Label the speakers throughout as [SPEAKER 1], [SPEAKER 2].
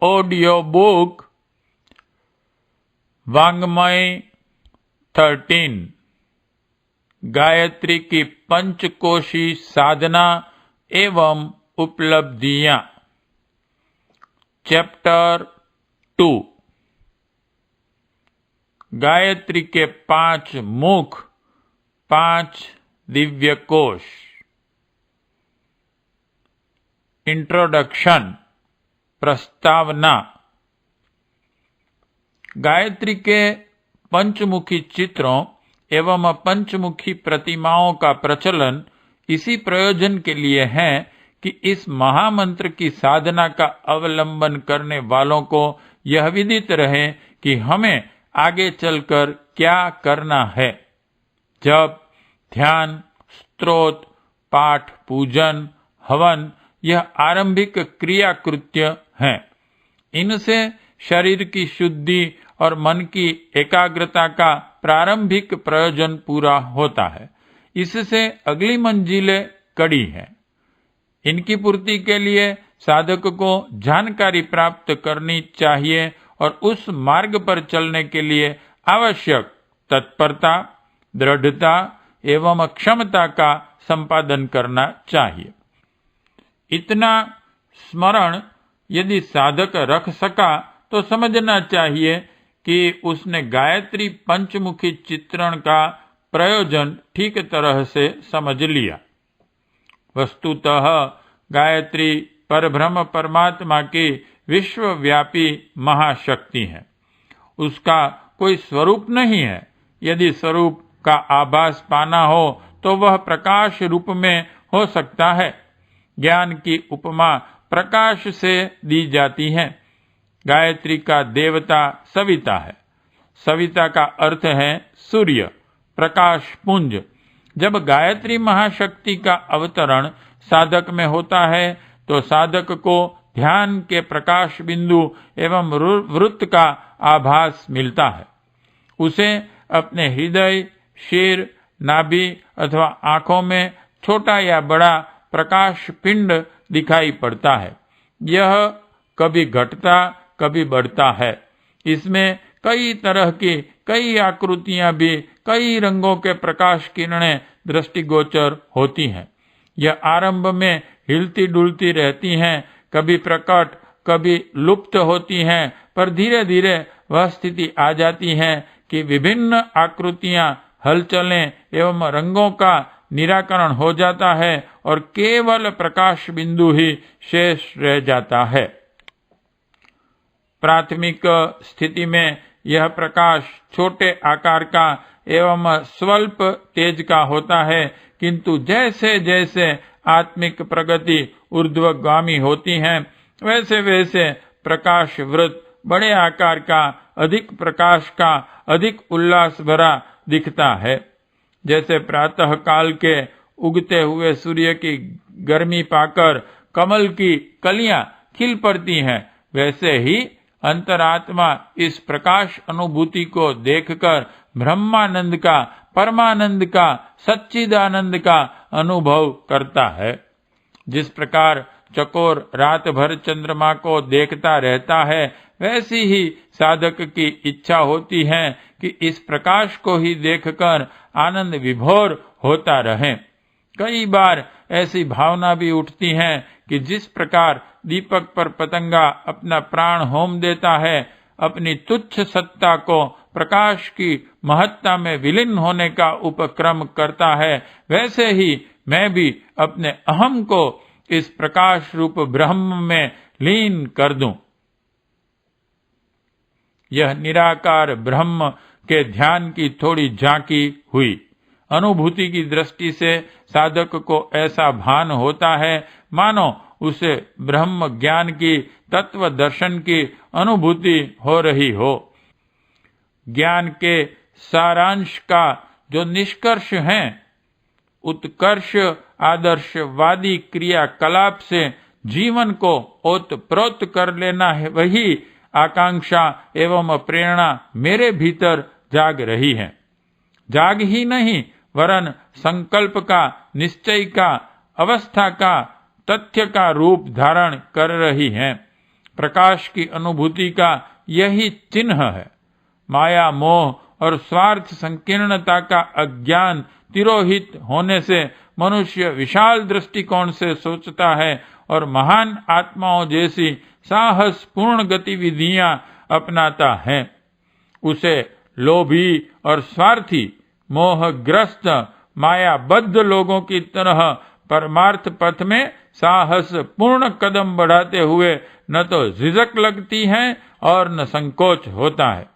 [SPEAKER 1] Audio book वांग्मय 13 Gayatri की पंचकोशी साधना एवं उपलब्धियां। चैप्टर 2 गायत्री के 5 मुख, 5 दिव्य कोश। इंट्रोडक्शन, प्रस्तावना। गायत्री के पंचमुखी चित्रों एवं पंचमुखी प्रतिमाओं का प्रचलन इसी प्रयोजन के लिए है कि इस महामंत्र की साधना का अवलंबन करने वालों को यह विदित रहे कि हमें आगे चलकर क्या करना है। जप, ध्यान, स्तोत्र, पाठ, पूजन, हवन यह आरंभिक क्रिया कृत्य हैं। इनसे शरीर की शुद्धि और मन की एकाग्रता का प्रारंभिक प्रयोजन पूरा होता है। इससे अगली मंजिलें कड़ी हैं। इनकी पूर्ति के लिए साधक को जानकारी प्राप्त करनी चाहिए और उस मार्ग पर चलने के लिए आवश्यक तत्परता, दृढ़ता एवं क्षमता का संपादन करना चाहिए। इतना स्मरण यदि साधक रख सका तो समझना चाहिए कि उसने गायत्री पंचमुखी चित्रण का प्रयोजन ठीक तरह से समझ लिया। वस्तुतः गायत्री परब्रह्म परमात्मा की विश्वव्यापी महाशक्ति है। उसका कोई स्वरूप नहीं है। यदि स्वरूप का आभास पाना हो तो वह प्रकाश रूप में हो सकता है। ज्ञान की उपमा प्रकाश से दी जाती है। गायत्री का देवता सविता है। सविता का अर्थ है सूर्य, प्रकाश पुंज। जब गायत्री महाशक्ति का अवतरण साधक में होता है तो साधक को ध्यान के प्रकाश बिंदु एवं वृत्त का आभास मिलता है। उसे अपने हृदय, शिर, नाभि अथवा आंखों में छोटा या बड़ा प्रकाश पिंड दिखाई पड़ता है। यह कभी घटता कभी बढ़ता है। इसमें कई तरह की कई आकृतियां भी, कई रंगों के प्रकाश किरणें दृष्टिगोचर होती हैं। यह आरंभ में हिलती डुलती रहती हैं, कभी प्रकट कभी लुप्त होती हैं, पर धीरे धीरे वह स्थिति आ जाती है कि विभिन्न आकृतियां, हलचलें एवं रंगों का निराकरण हो जाता है और केवल प्रकाश बिंदु ही शेष रह जाता है। प्राथमिक स्थिति में यह प्रकाश छोटे आकार का एवं स्वल्प तेज का होता है, किंतु जैसे जैसे आत्मिक प्रगति ऊर्ध्वगामी होती है वैसे वैसे प्रकाश वृत्त बड़े आकार का, अधिक प्रकाश का, अधिक उल्लास भरा दिखता है। जैसे प्रातः काल के उगते हुए सूर्य की गर्मी पाकर कमल की कलियां खिल पड़ती हैं, वैसे ही अंतरात्मा इस प्रकाश अनुभूति को देखकर ब्रह्मानंद का, परमानंद का, सच्चिदानंद का अनुभव करता है। जिस प्रकार चकोर रात भर चंद्रमा को देखता रहता है, वैसी ही साधक की इच्छा होती है कि इस प्रकाश को ही देखकर आनंद विभोर होता रहे। कई बार ऐसी भावना भी उठती है कि जिस प्रकार दीपक पर पतंगा अपना प्राण होम देता है, अपनी तुच्छ सत्ता को प्रकाश की महत्ता में विलीन होने का उपक्रम करता है, वैसे ही मैं भी अपने अहम को इस प्रकाश रूप ब्रह्म में लीन कर दूं। यह निराकार ब्रह्म के ध्यान की थोड़ी झांकी हुई। अनुभूति की दृष्टि से साधक को ऐसा भान होता है मानो उसे ब्रह्म ज्ञान की, तत्व दर्शन की अनुभूति हो रही हो। ज्ञान के सारांश का जो निष्कर्ष है, उत्कर्ष आदर्शवादी क्रियाकलाप से जीवन को ओतप्रोत कर लेना है, वही आकांक्षा एवं प्रेरणा मेरे भीतर जाग रही है। जाग ही नहीं वरन संकल्प का, निश्चय का, अवस्था का, तथ्य का रूप धारण कर रही है। प्रकाश की अनुभूति का यही चिन्ह है। माया, मोह और स्वार्थ संकीर्णता का अज्ञान तिरोहित होने से मनुष्य विशाल दृष्टिकोण से सोचता है और महान आत्माओं जैसी साहसपूर्ण गतिविधियां अपनाता है। उसे लोभी और स्वार्थी, मोहग्रस्त, मायाबद्ध लोगों की तरह परमार्थ पथ में साहसपूर्ण कदम बढ़ाते हुए न तो झिझक लगती है और न संकोच होता है।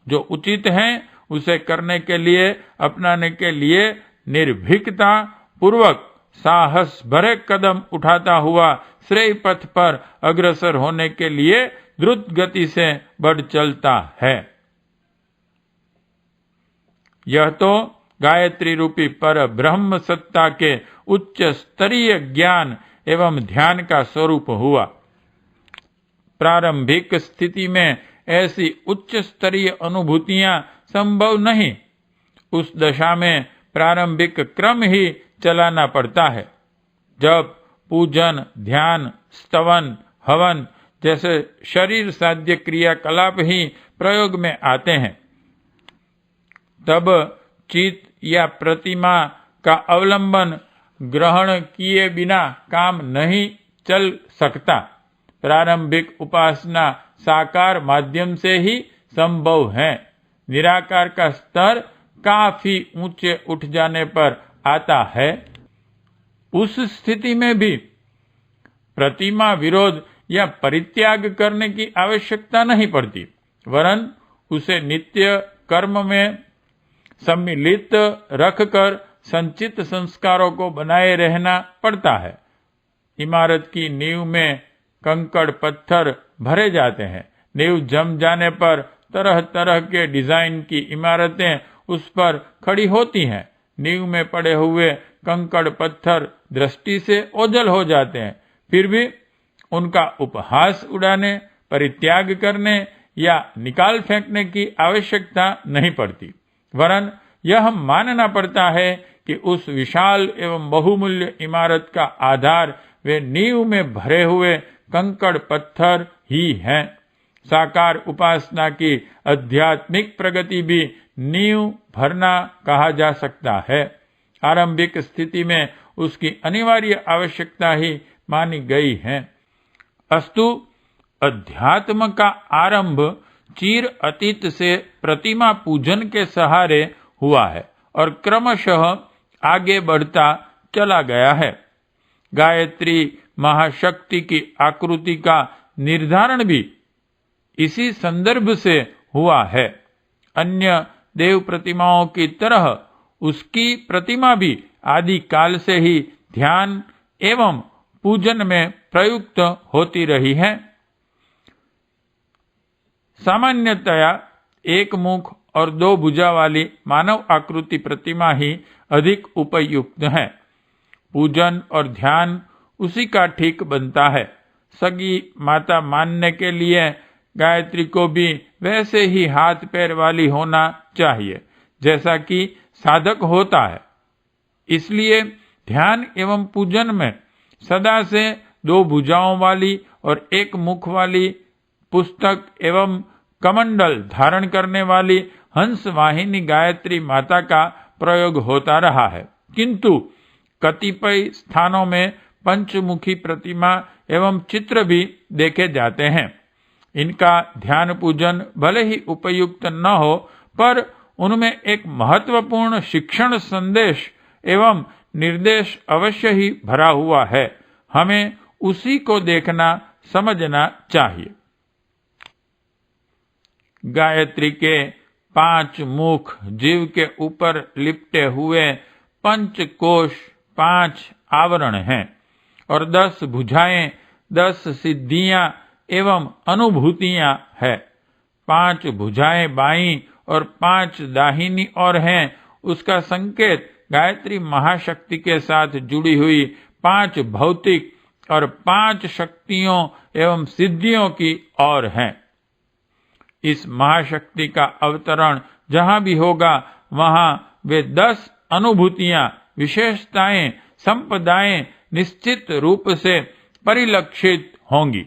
[SPEAKER 1] जो उचित है उसे करने के लिए, अपनाने के लिए निर्भीकता पूर्वक साहस भरे कदम उठाता हुआ श्रेय पथ पर अग्रसर होने के लिए द्रुत गति से बढ़ चलता है। यह तो गायत्री रूपी पर ब्रह्म सत्ता के उच्च स्तरीय ज्ञान एवं ध्यान का स्वरूप हुआ। प्रारंभिक स्थिति में ऐसी उच्च स्तरीय अनुभूतियां संभव नहीं। उस दशा में प्रारंभिक क्रम ही चलाना पड़ता है। जब पूजन, ध्यान, स्तवन, हवन जैसे शरीर साध्य क्रियाकलाप ही प्रयोग में आते हैं, तब चित या प्रतिमा का अवलंबन ग्रहण किए बिना काम नहीं चल सकता। प्रारंभिक उपासना साकार माध्यम से ही संभव है। निराकार का स्तर काफी ऊंचे उठ जाने पर आता है। उस स्थिति में भी प्रतिमा विरोध या परित्याग करने की आवश्यकता नहीं पड़ती, वरन उसे नित्य कर्म में सम्मिलित रखकर संचित संस्कारों को बनाए रहना पड़ता है। इमारत की नींव में कंकड़ पत्थर भरे जाते हैं। नींव जम जाने पर तरह तरह के डिजाइन की इमारतें उस पर खड़ी होती हैं। नींव में पड़े हुए कंकड़ पत्थर दृष्टि से ओझल हो जाते हैं, फिर भी उनका उपहास उड़ाने, परित्याग करने या निकाल फेंकने की आवश्यकता नहीं पड़ती, वरन यह मानना पड़ता है कि उस विशाल एवं बहुमूल्य इमारत का आधार वे नींव में भरे हुए कंकड़ पत्थर ही हैं। साकार उपासना की आध्यात्मिक प्रगति भी नींव भरना कहा जा सकता है। आरंभिक स्थिति में उसकी अनिवार्य आवश्यकता ही मानी गई है। अस्तु, अध्यात्म का आरंभ चिर अतीत से प्रतिमा पूजन के सहारे हुआ है और क्रमशः आगे बढ़ता चला गया है। गायत्री महाशक्ति की आकृति का निर्धारण भी इसी संदर्भ से हुआ है। अन्य देव प्रतिमाओं की तरह उसकी प्रतिमा भी आदि काल से ही ध्यान एवं पूजन में प्रयुक्त होती रही है। सामान्यतया एक मुख और दो भुजा वाली मानव आकृति प्रतिमा ही अधिक उपयुक्त है। पूजन और ध्यान उसी का ठीक बनता है। सगी माता मानने के लिए गायत्री को भी वैसे ही हाथ पैर वाली होना चाहिए जैसा कि साधक होता है। इसलिए ध्यान एवं पूजन में सदा से दो भुजाओं वाली और एक मुख वाली पुस्तक एवं कमंडल धारण करने वाली हंस वाहिनी गायत्री माता का प्रयोग होता रहा है, किंतु कतिपय स्थानों में पंचमुखी प्रतिमा एवं चित्र भी देखे जाते हैं। इनका ध्यान पूजन भले ही उपयुक्त न हो, पर उनमें एक महत्वपूर्ण शिक्षण संदेश एवं निर्देश अवश्य ही भरा हुआ है। हमें उसी को देखना समझना चाहिए। गायत्री के 5 मुख जीव के ऊपर लिपटे हुए पंचकोश 5 आवरण हैं और 10 भुजाएं, 10 सिद्धियां एवं अनुभूतियां है। 5 भुजाएं बाईं और 5 दाहिनी ओर हैं। उसका संकेत गायत्री महाशक्ति के साथ जुड़ी हुई 5 भौतिक और 5 शक्तियों एवं सिद्धियों की ओर है। इस महाशक्ति का अवतरण जहां भी होगा वहां वे 10 अनुभूतियां, विशेषताएं, संपदाएं निश्चित रूप से परिलक्षित होंगी।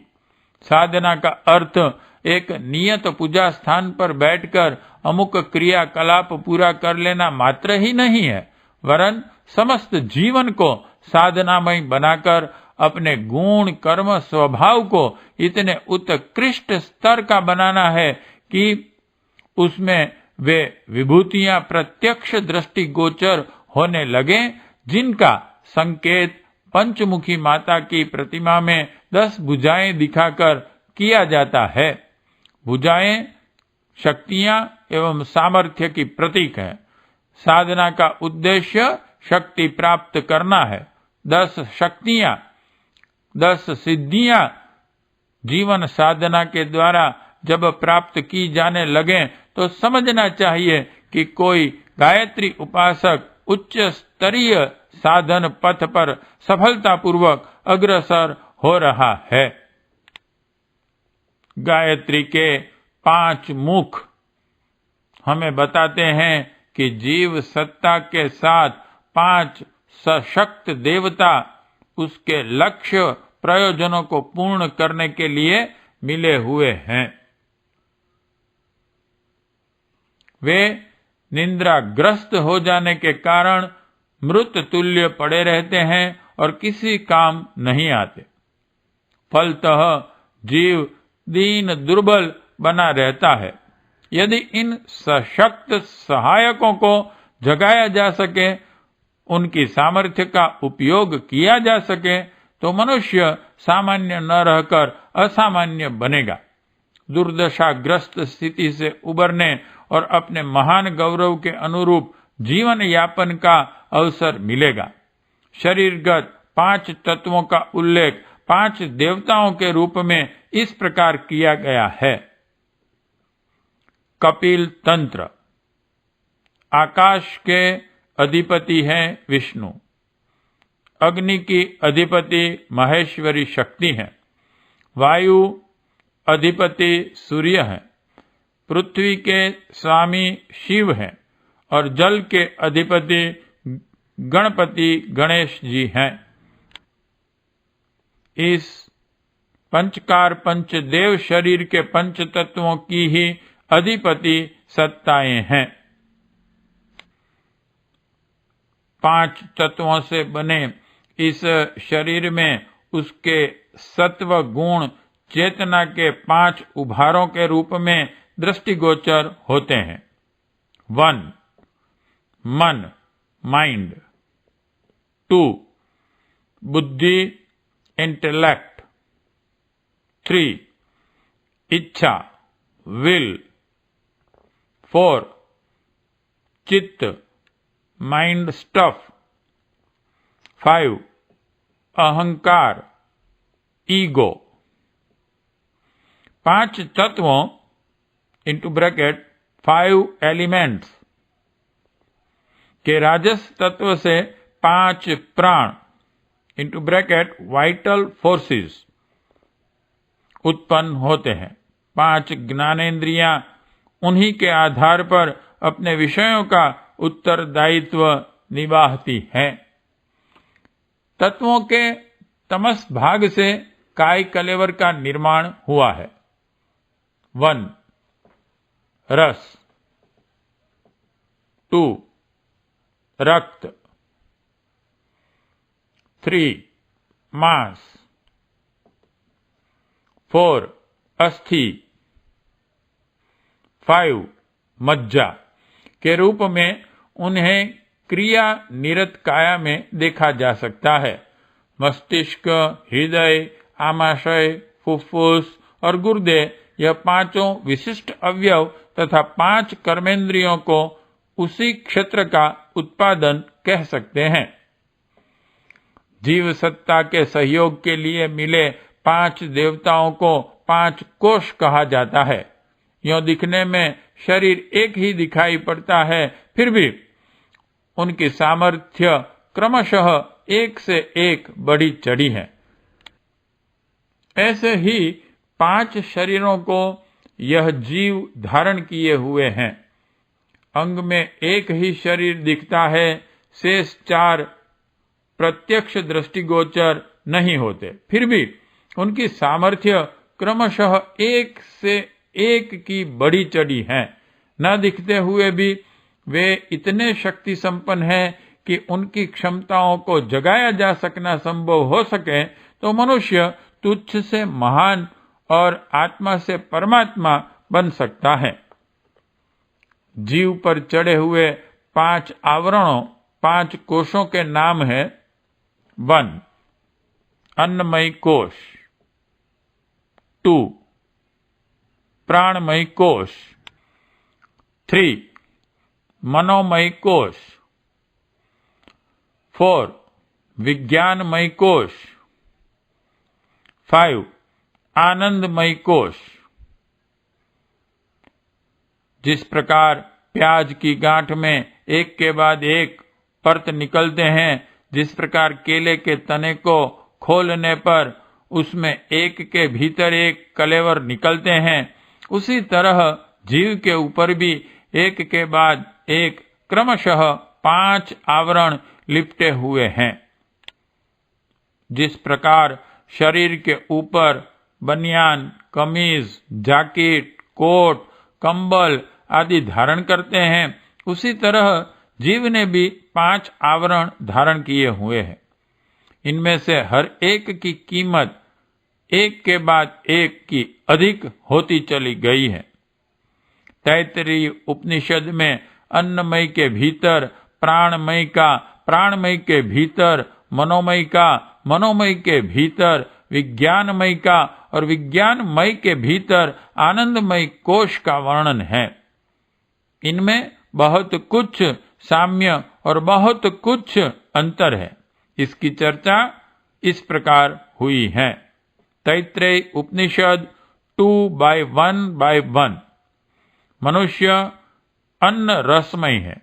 [SPEAKER 1] साधना का अर्थ एक नियत पूजा स्थान पर बैठकर अमुक क्रियाकलाप पूरा कर लेना मात्र ही नहीं है, वरन समस्त जीवन को साधनामय बनाकर अपने गुण कर्म स्वभाव को इतने उत्कृष्ट स्तर का बनाना है कि उसमें वे विभूतियां प्रत्यक्ष दृष्टिगोचर होने लगे, जिनका संकेत पंचमुखी माता की प्रतिमा में 10 भुजाएं दिखाकर किया जाता है। भुजाएं शक्तियां एवं सामर्थ्य की प्रतीक है। साधना का उद्देश्य शक्ति प्राप्त करना है। 10 शक्तियां, 10 सिद्धियां जीवन साधना के द्वारा जब प्राप्त की जाने लगे तो समझना चाहिए कि कोई गायत्री उपासक उच्च स्तरीय साधन पथ पर सफलतापूर्वक अग्रसर हो रहा है। गायत्री के 5 मुख हमें बताते हैं कि जीव सत्ता के साथ 5 सशक्त देवता उसके लक्ष्य प्रयोजनों को पूर्ण करने के लिए मिले हुए हैं। वे निद्राग्रस्त हो जाने के कारण मृत तुल्य पड़े रहते हैं और किसी काम नहीं आते। फलतः जीव दीन दुर्बल बना रहता है। यदि इन सशक्त सहायकों को जगाया जा सके, उनकी सामर्थ्य का उपयोग किया जा सके, तो मनुष्य सामान्य न रहकर असामान्य बनेगा। दुर्दशाग्रस्त स्थिति से उबरने और अपने महान गौरव के अनुरूप जीवन यापन का अवसर मिलेगा। शरीरगत 5 तत्वों का उल्लेख 5 देवताओं के रूप में इस प्रकार किया गया है। कपिल तंत्र। आकाश के अधिपति हैं विष्णु। अग्नि की अधिपति महेश्वरी शक्ति है। वायु अधिपति सूर्य है। पृथ्वी के स्वामी शिव हैं और जल के अधिपति गणपति गणेश जी हैं। इस पंचकार पंचदेव शरीर के पंच तत्वों की ही अधिपति सत्ताएं हैं। 5 तत्वों से बने इस शरीर में उसके सत्व गुण चेतना के 5 उभारों के रूप में दृष्टिगोचर होते हैं। 1 मन माइंड, 2 बुद्धि इंटेलेक्ट, 3 इच्छा विल, 4 चित्त माइंड स्टफ, 5 अहंकार ईगो। 5 तत्वों इंटू ब्रैकेट 5 एलिमेंट्स के राजस तत्व से 5 प्राण इंटू ब्रैकेट वाइटल फोर्सेस उत्पन्न होते हैं। 5 ज्ञानेंद्रियां उन्हीं के आधार पर अपने विषयों का उत्तरदायित्व निभाती हैं। तत्वों के तमस भाग से काय कलेवर का निर्माण हुआ है। 1 रस, 2 रक्त, 3 मांस, 4 अस्थि, 5 मज्जा के रूप में उन्हें क्रिया निरत काया में देखा जा सकता है। मस्तिष्क, हृदय, आमाशय, फुफ्फुस और गुर्दे, यह 5 विशिष्ट अवयव तथा 5 कर्मेंद्रियों को उसी क्षेत्र का उत्पादन कह सकते हैं। जीव सत्ता के सहयोग के लिए मिले 5 देवताओं को 5 कोश कहा जाता है। यों दिखने में शरीर एक ही दिखाई पड़ता है, फिर भी उनकी सामर्थ्य क्रमशः एक से एक बढ़ी चढ़ी है। ऐसे ही 5 शरीरों को यह जीव धारण किए हुए हैं। अंग में एक ही शरीर दिखता है, शेष 4 प्रत्यक्ष दृष्टिगोचर नहीं होते, फिर भी उनकी सामर्थ्य क्रमशः एक से एक की बढ़ी चढ़ी हैं। न दिखते हुए भी वे इतने शक्ति संपन्न हैं कि उनकी क्षमताओं को जगाया जा सकना संभव हो सके तो मनुष्य तुच्छ से महान और आत्मा से परमात्मा बन सकता है। जीव पर चढ़े हुए 5 आवरणों 5 कोशों के नाम है 1 अन्नमय कोश, 2 प्राणमय कोश, 3 मनोमय कोश, 4 विज्ञानमय कोश, 5 आनंदमय कोश। जिस प्रकार प्याज की गांठ में एक के बाद एक परत निकलते हैं, जिस प्रकार केले के तने को खोलने पर उसमें एक के भीतर एक कलेवर निकलते हैं, उसी तरह जीव के ऊपर भी एक के बाद एक क्रमशः 5 आवरण लिपटे हुए हैं। जिस प्रकार शरीर के ऊपर बनियान, कमीज, जैकेट, कोट, कंबल आदि धारण करते हैं, उसी तरह जीव ने भी 5 आवरण धारण किए हुए हैं। इनमें से हर एक की कीमत एक के बाद एक की अधिक होती चली गई है। तैत्तिरीय उपनिषद में अन्नमय के भीतर प्राणमय का, प्राणमय के भीतर मनोमय का, मनोमय के भीतर विज्ञानमय का और विज्ञानमय के भीतर आनंदमय कोश का वर्णन है। इनमें बहुत कुछ साम्य और बहुत कुछ अंतर है। इसकी चर्चा इस प्रकार हुई है। तैत्तिरीय उपनिषद 2/1/1 मनुष्य अन्न रसमय है,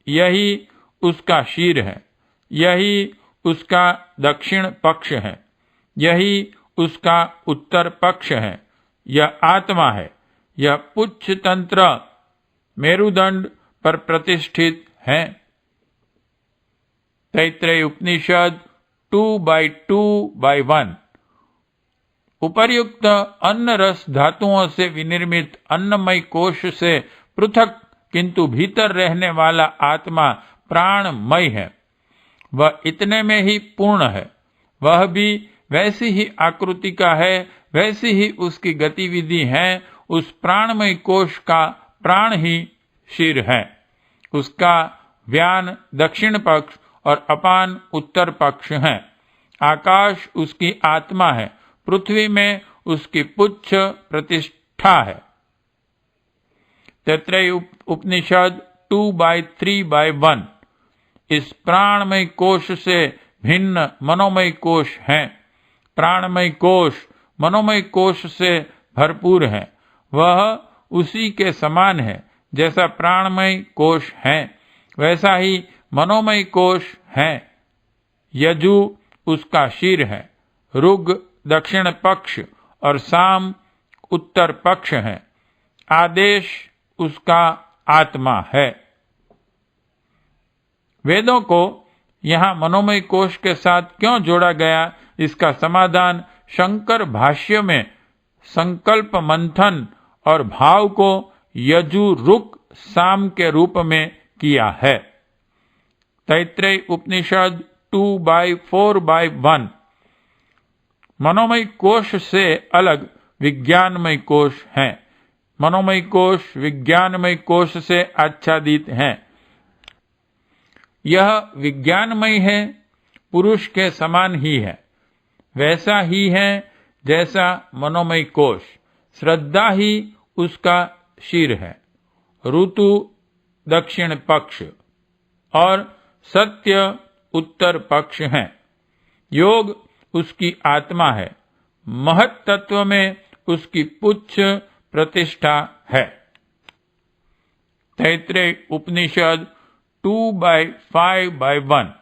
[SPEAKER 1] यही उसका शीर है, यही उसका दक्षिण पक्ष है, यही उसका उत्तर पक्ष है। यह आत्मा है, यह पुच्छ तंत्र मेरुदंड पर प्रतिष्ठित है। तैत्तिरीय उपनिषद 2/2/1 उपर्युक्त अन्न रस धातुओं से विनिर्मित अन्नमय कोश से पृथक किंतु भीतर रहने वाला आत्मा प्राणमय है। वह इतने में ही पूर्ण है, वह भी वैसी ही आकृति का है, वैसी ही उसकी गतिविधि है। उस प्राणमय कोश का प्राण ही शीर है, उसका व्यान दक्षिण पक्ष और अपान उत्तर पक्ष है। आकाश उसकी आत्मा है, पृथ्वी में उसकी पुच्छ प्रतिष्ठा है। तैत्तिरीय उपनिषद 2/3/1 इस प्राणमय कोश से भिन्न मनोमय कोश हैं। प्राणमय कोश मनोमय कोश से भरपूर है, वह उसी के समान है। जैसा प्राणमय कोश है वैसा ही मनोमय कोश है। यजु उसका शीर है, ऋग दक्षिण पक्ष और साम उत्तर पक्ष है। आदेश उसका आत्मा है। वेदों को यहाँ मनोमय कोश के साथ क्यों जोड़ा गया, इसका समाधान शंकर भाष्य में संकल्प मंथन और भाव को यजु ऋग साम के रूप में किया है। तैत्तिरीय उपनिषद 2/4/1 मनोमय कोश से अलग विज्ञानमय कोश है। मनोमय कोश विज्ञानमय कोश से आच्छादित है। यह विज्ञानमय है, पुरुष के समान ही है, वैसा ही है जैसा मनोमय कोश। श्रद्धा ही उसका शीर है, ऋतु दक्षिण पक्ष और सत्य उत्तर पक्ष है। योग उसकी आत्मा है, महत तत्व में उसकी पुच्छ प्रतिष्ठा है। तैत्तिरीय उपनिषद 2/5/1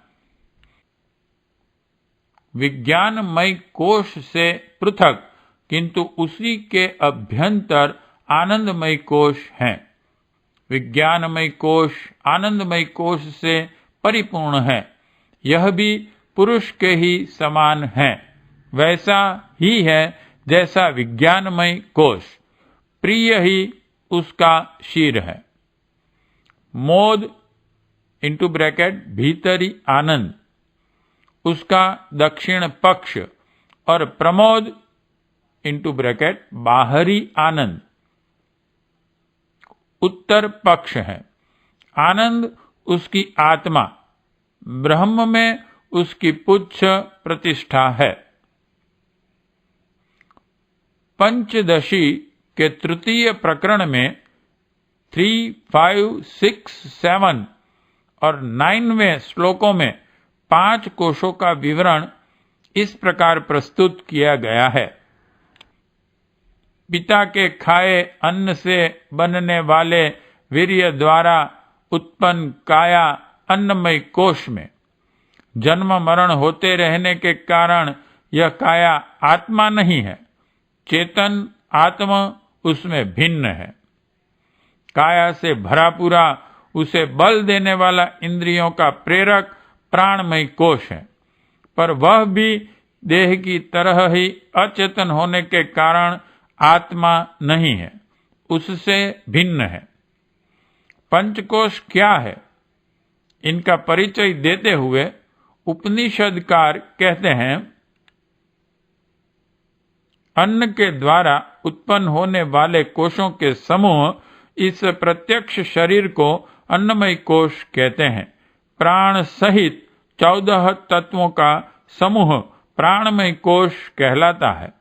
[SPEAKER 1] विज्ञानमय कोश से पृथक किंतु उसी के अभ्यंतर आनंदमय कोश है। विज्ञानमय कोश आनंदमय कोश से परिपूर्ण है, यह भी पुरुष के ही समान है, वैसा ही है जैसा विज्ञानमय कोश, प्रिय ही उसका शीर है। मोद इंटू ब्रैकेट भीतरी आनंद उसका दक्षिण पक्ष और प्रमोद इंटू ब्रैकेट बाहरी आनंद उत्तर पक्ष है। आनंद उसकी आत्मा, ब्रह्म में उसकी पुच्छ प्रतिष्ठा है। पंचदशी के तृतीय प्रकरण में 3, 5, 6, 7 और 9वें श्लोकों में 5 कोशों का विवरण इस प्रकार प्रस्तुत किया गया है। पिता के खाए अन्न से बनने वाले वीर्य द्वारा उत्पन्न काया अन्नमय कोश में जन्म मरण होते रहने के कारण यह काया आत्मा नहीं है, चेतन आत्मा उसमें भिन्न है। काया से भरा पूरा उसे बल देने वाला इंद्रियों का प्रेरक प्राणमय कोश है, पर वह भी देह की तरह ही अचेतन होने के कारण आत्मा नहीं है, उससे भिन्न है। पंचकोश क्या है, इनका परिचय देते हुए उपनिषदकार कहते हैं, अन्न के द्वारा उत्पन्न होने वाले कोशों के समूह इस प्रत्यक्ष शरीर को अन्नमय कोश कहते हैं। प्राण सहित 14 तत्वों का समूह प्राणमय कोश कहलाता है।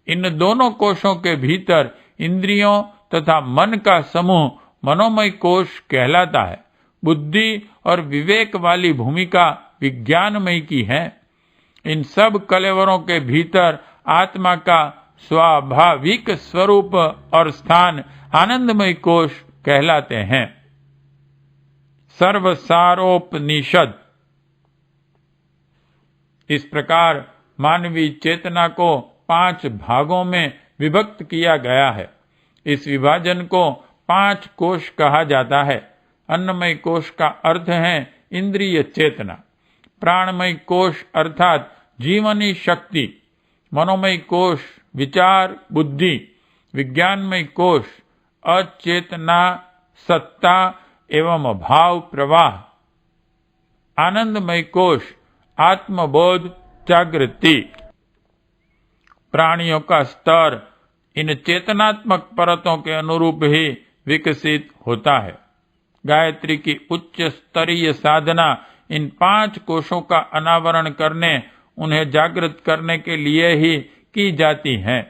[SPEAKER 1] इन दोनों कोशों के भीतर इंद्रियों तथा मन का समूह मनोमय कोश कहलाता है। बुद्धि और विवेक वाली भूमिका विज्ञानमय की है। इन सब कलेवरों के भीतर आत्मा का स्वाभाविक स्वरूप और स्थान आनंदमय कोश कहलाते हैं। सर्वसारोपनिषद। इस प्रकार मानवीय चेतना को 5 भागों में विभक्त किया गया है। इस विभाजन को 5 कोश कहा जाता है। अन्नमय कोश का अर्थ है इंद्रिय चेतना, प्राणमय कोश अर्थात जीवनी शक्ति, मनोमय कोश विचार बुद्धि, विज्ञानमय कोश अचेतना सत्ता एवं भाव प्रवाह, आनंदमय कोश आत्मबोध जागृति। प्राणियों का स्तर इन चेतनात्मक परतों के अनुरूप ही विकसित होता है। गायत्री की उच्च स्तरीय साधना इन 5 कोशों का अनावरण करने, उन्हें जागृत करने के लिए ही की जाती है।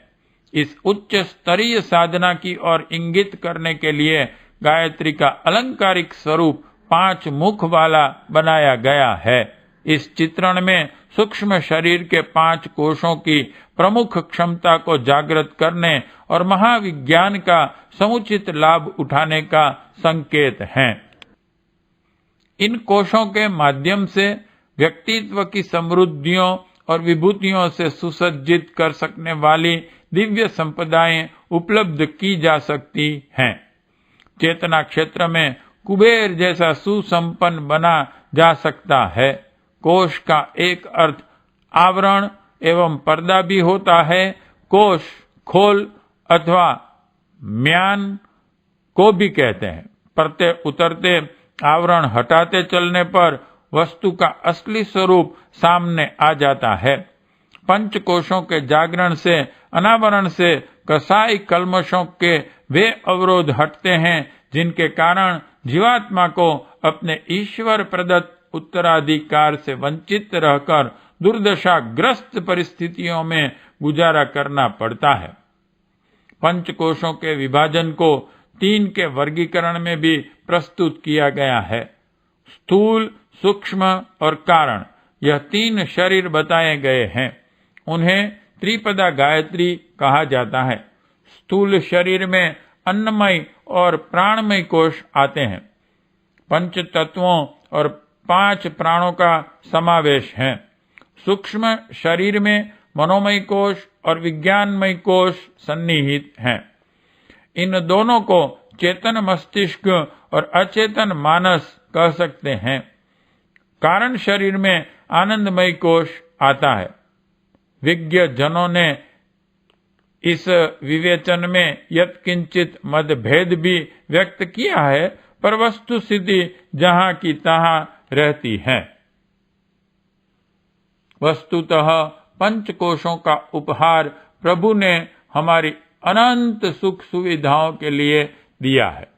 [SPEAKER 1] इस उच्च स्तरीय साधना की ओर इंगित करने के लिए गायत्री का अलंकारिक स्वरूप 5 मुख वाला बनाया गया है। इस चित्रण में सूक्ष्म शरीर के 5 कोशों की प्रमुख क्षमता को जागृत करने और महाविज्ञान का समुचित लाभ उठाने का संकेत है। इन कोशों के माध्यम से व्यक्तित्व की समृद्धियों और विभूतियों से सुसज्जित कर सकने वाली दिव्य संपदाएं उपलब्ध की जा सकती हैं। चेतना क्षेत्र में कुबेर जैसा सुसंपन्न बना जा सकता है। कोश का एक अर्थ आवरण एवं पर्दा भी होता है। कोश खोल अथवा म्यान को भी कहते हैं। बढ़ते उतरते आवरण हटाते चलने पर वस्तु का असली स्वरूप सामने आ जाता है। पंचकोशों के जागरण से, अनावरण से कसाई कल्मशों के वे अवरोध हटते हैं जिनके कारण जीवात्मा को अपने ईश्वर प्रदत्त उत्तराधिकार से वंचित रहकर दुर्दशाग्रस्त परिस्थितियों में गुजारा करना पड़ता है। पंचकोशों के विभाजन को 3 के वर्गीकरण में भी प्रस्तुत किया गया है। स्थूल, सूक्ष्म और कारण, यह 3 शरीर बताए गए हैं। उन्हें त्रिपदा गायत्री कहा जाता है। स्थूल शरीर में अन्नमय और प्राणमय कोश आते हैं। 5 तत्वों और 5 प्राणों का समावेश है। सूक्ष्म शरीर में मनोमय कोश और विज्ञानमय कोश सन्निहित हैं। इन दोनों को चेतन मस्तिष्क और अचेतन मानस कह सकते हैं। कारण शरीर में आनंदमय कोश आता है। विज्ञ जनों ने इस विवेचन में यत्किंचित मतभेद भी व्यक्त किया है, पर वस्तु स्थिति जहां की तहां रहती है। वस्तुतः पंचकोशों का उपहार प्रभु ने हमारी अनंत सुख सुविधाओं के लिए दिया है।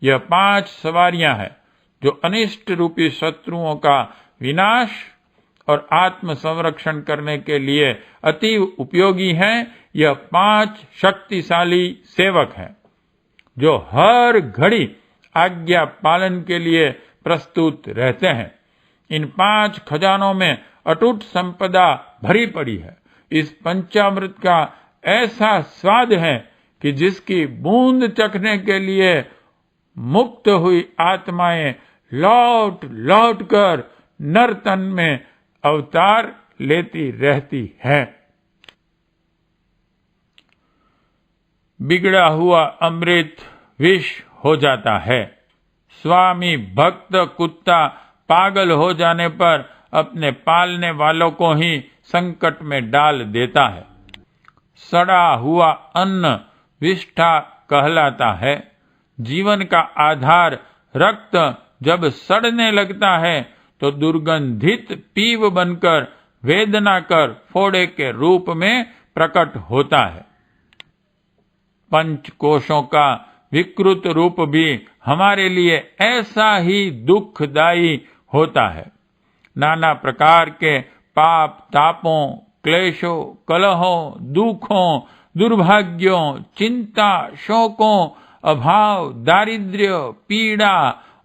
[SPEAKER 1] यह 5 सवारियां हैं जो अनिष्ट रूपी शत्रुओं का विनाश और आत्म संरक्षण करने के लिए अति उपयोगी हैं। यह 5 शक्तिशाली सेवक हैं जो हर घड़ी आज्ञा पालन के लिए प्रस्तुत रहते हैं। इन 5 खजानों में अटूट संपदा भरी पड़ी है। इस पंचामृत का ऐसा स्वाद है कि जिसकी बूंद चखने के लिए मुक्त हुई आत्माएं लौट लौट कर नरतन में अवतार लेती रहती है। बिगड़ा हुआ अमृत विष हो जाता है। स्वामी भक्त कुत्ता पागल हो जाने पर अपने पालने वालों को ही संकट में डाल देता है। सड़ा हुआ अन्न विष्ठा कहलाता है। जीवन का आधार रक्त जब सड़ने लगता है तो दुर्गंधित पीव बनकर वेदना कर फोड़े के रूप में प्रकट होता है। पंचकोशों का विकृत रूप भी हमारे लिए ऐसा ही दुखदायी होता है। नाना प्रकार के पाप तापों, क्लेशों, कलहों, दुखों, दुर्भाग्यों, चिंता, शोकों, अभाव, दारिद्र्य, पीड़ा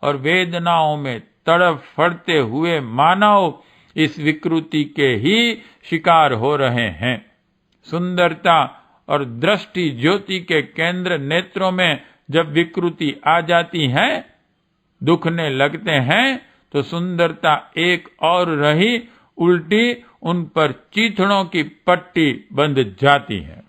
[SPEAKER 1] और वेदनाओं में तड़प फड़ते हुए मानव इस विकृति के ही शिकार हो रहे हैं। सुंदरता और दृष्टि ज्योति के केंद्र नेत्रों में जब विकृति आ जाती है, दुखने लगते हैं, तो सुंदरता एक और रही उल्टी उन पर चीथड़ों की पट्टी बंध जाती है।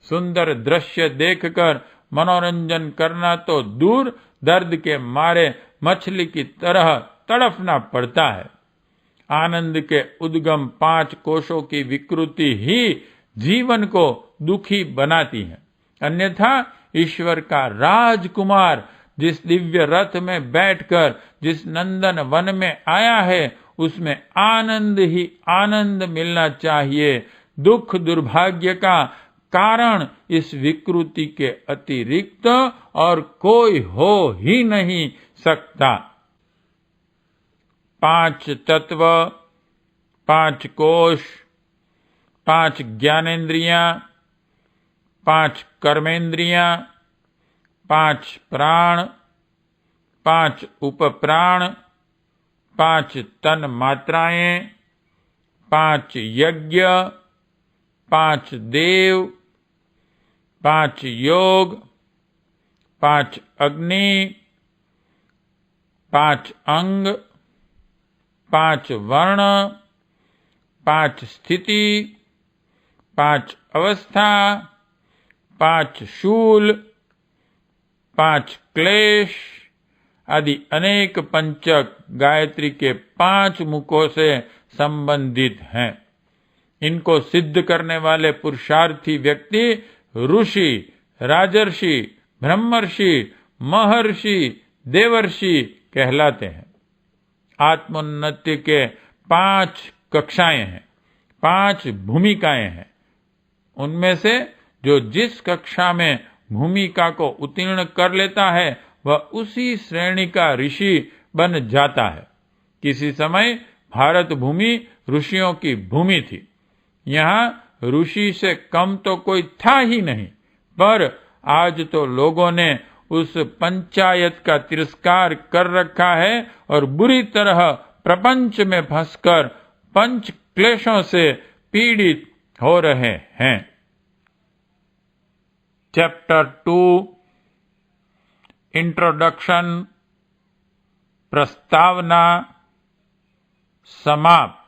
[SPEAKER 1] सुंदर दृश्य देखकर मनोरंजन करना तो दूर, दर्द के मारे मछली की तरह तड़फना पड़ता है। आनंद के उद्गम 5 कोशों की विकृति ही जीवन को दुखी बनाती है। अन्यथा ईश्वर का राजकुमार जिस दिव्य रथ में बैठकर जिस नंदन वन में आया है, उसमें आनंद ही आनंद मिलना चाहिए। दुख दुर्भाग्य का कारण इस विकृति के अतिरिक्त और कोई हो ही नहीं सकता। 5 तत्व, 5 कोश, 5 ज्ञानेन्द्रियां, 5 कर्मेंद्रियां, 5 प्राण, 5 उपप्राण, 5 तन मात्राएं, 5 यज्ञ, 5 देव, 5 योग, 5 अग्नि, 5 अंग, 5 वर्ण, 5 स्थिति, 5 अवस्था, 5 शूल, 5 क्लेश आदि अनेक पंचक गायत्री के 5 मुखों से संबंधित हैं। इनको सिद्ध करने वाले पुरुषार्थी व्यक्ति ऋषि, राजर्षि, ब्रह्मर्षि, महर्षि, देवर्षि कहलाते हैं। आत्मोन्नति के 5 कक्षाएं हैं, 5 भूमिकाएं हैं। उनमें से जो जिस कक्षा में भूमिका को उत्तीर्ण कर लेता है, वह उसी श्रेणी का ऋषि बन जाता है। किसी समय भारत भूमि ऋषियों की भूमि थी। यहाँ ऋषि से कम तो कोई था ही नहीं, पर आज तो लोगों ने उस पंचायत का तिरस्कार कर रखा है और बुरी तरह प्रपंच में फंसकर पंच क्लेशों से पीड़ित हो रहे हैं। चैप्टर 2 इंट्रोडक्शन, प्रस्तावना, समाप्त।